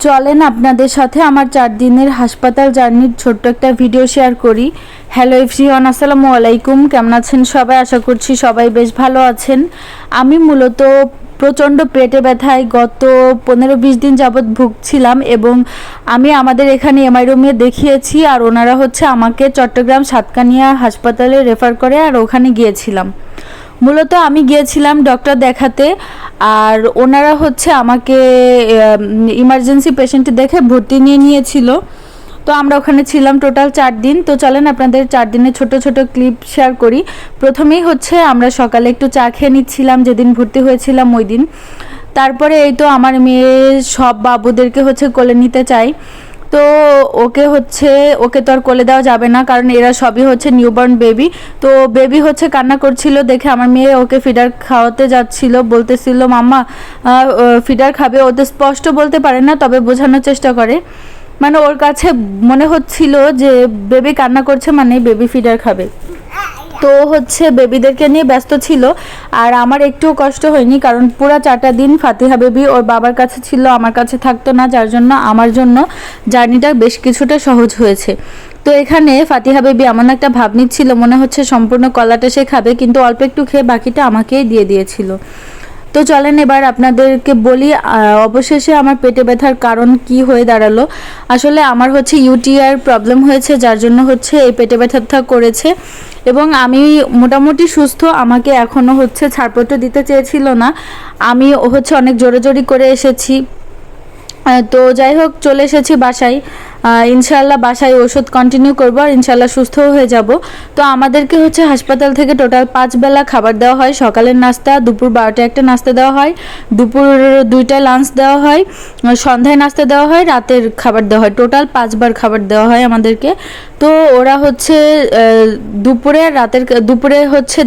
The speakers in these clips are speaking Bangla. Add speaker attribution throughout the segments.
Speaker 1: চলেন আপনাদের সাথে আমার 4 দিনের হাসপাতাল জার্নির ছোট্ট একটা ভিডিও শেয়ার করি। হ্যালো এভরিওয়ান, আসসালামু আলাইকুম। কেমন আছেন সবাই? আশা করছি সবাই বেশ ভালো আছেন। আমি মূলত প্রচণ্ড পেটে ব্যথায় গত 15-20 দিন যাবৎ ভুগছিলাম এবং আমি আমাদের এখানে এমআই রুমে দেখিয়েছি, আর ওনারা আমাকে চট্টগ্রাম সাতকানিয়া হাসপাতালে রেফার করে, আর ওখানে গিয়েছিলাম। মূলত আমি গিয়েছিলাম ডক্টর দেখাতে, আর ওনারা আমাকে ইমার্জেন্সি পেশেন্ট দেখে ভর্তি নিয়েছিল। তো আমরা ওখানে ছিলাম টোটাল 4 দিন। তো চলেন আপনাদের 4 দিনের ছোট ছোট ক্লিপ শেয়ার করি। প্রথমেই আমরা সকালে একটু চা খেয়ে নিচ্ছিলাম যেদিন ভর্তি হয়েছিলাম ওই দিন। তারপরে এই তো আমার মেয়ে সব বাবুদেরকে কোলে নিতে চাই। তো ওকে তো আর কোলে দেওয়া যাবে না, কারণ এরা সবই নিউবর্ন বেবি। তো বেবি কান্না করছিল দেখে আমার মেয়ে ওকে ফিডার খাওয়াতে যাচ্ছিল, বলতেছিল মাম্মা ফিডার খাবে। ও তো স্পষ্ট বলতে পারে না, তবে বোঝানোর চেষ্টা করে। মানে ওর কাছে মনে হচ্ছিল যে বেবি কান্না করছে মানে বেবি ফিডার খাবে। তো বেবিদেরকে নিয়ে ব্যস্ত ছিল, আর আমার একটুও কষ্ট হয়নি, কারণ পুরো 4টা দিন ফাতিহা বেবি ওর বাবার কাছে ছিল, আমার কাছে থাকতো না, যার জন্য আমার জন্য জার্নিটা বেশ কিছুটা সহজ হয়েছে। তো এখানে ফাতিহা বেবি এমন একটা ভাব নিচ্ছিল, মনে হচ্ছে সম্পূর্ণ কলাটা সে খাবে, কিন্তু অল্প একটু খেয়ে বাকিটা আমাকেই দিয়ে দিয়েছিল। তো চলেন এবার আপনাদেরকে বলি অবশেষে আমার পেটে ব্যথার কারণ কি হয়ে দাঁড়ালো। আসলে আমার ইউটিআই প্রবলেম হয়েছে, যার জন্য এই পেটে ব্যথাটা করেছে, এবং আমি মোটামুটি সুস্থ। আমাকে এখনও ছাড়পত্র দিতে চেয়েছিল না, আমি অনেক জোরাজোরি করে এসেছি। তো যাই হোক, চলে এসেছি বাসায়। ইনশাল্লাহ বাসায় ওষুধ কন্টিনিউ করবো, আর ইনশাল্লাহ সুস্থ হয়ে যাব। তো আমাদেরকে হাসপাতাল থেকে টোটাল 5 বেলা খাবার দেওয়া হয়। সকালের নাস্তা, দুপুর 12টায় একটা নাস্তা দেওয়া হয়, দুপুর 2টায় লাঞ্চ দেওয়া হয়, সন্ধ্যায় নাস্তা দেওয়া হয়, রাতের খাবার দেওয়া হয়। টোটাল 5 বার খাবার দেওয়া হয় আমাদেরকে। তো ওরা দুপুরে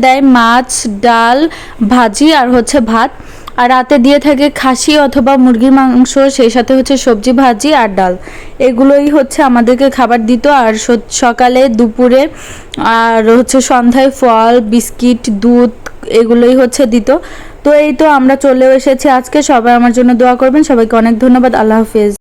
Speaker 1: দেয় মাছ, ডাল, ভাজি আর ভাত, আর রাতে দিয়ে থাকে খাসি অথবা মুরগির মাংস, সেই সাথে সবজি, ভাজি আর ডাল। এগুলোই আমাদেরকে খাবার দিত। আর সকালে, দুপুরে আর সন্ধ্যায় ফল, বিস্কিট, দুধ এগুলোই দিত। তো এই তো আমরা চলেও এসেছি আজকে। সবাই আমার জন্য দোয়া করবেন। সবাইকে অনেক ধন্যবাদ। আল্লাহ হাফেজ।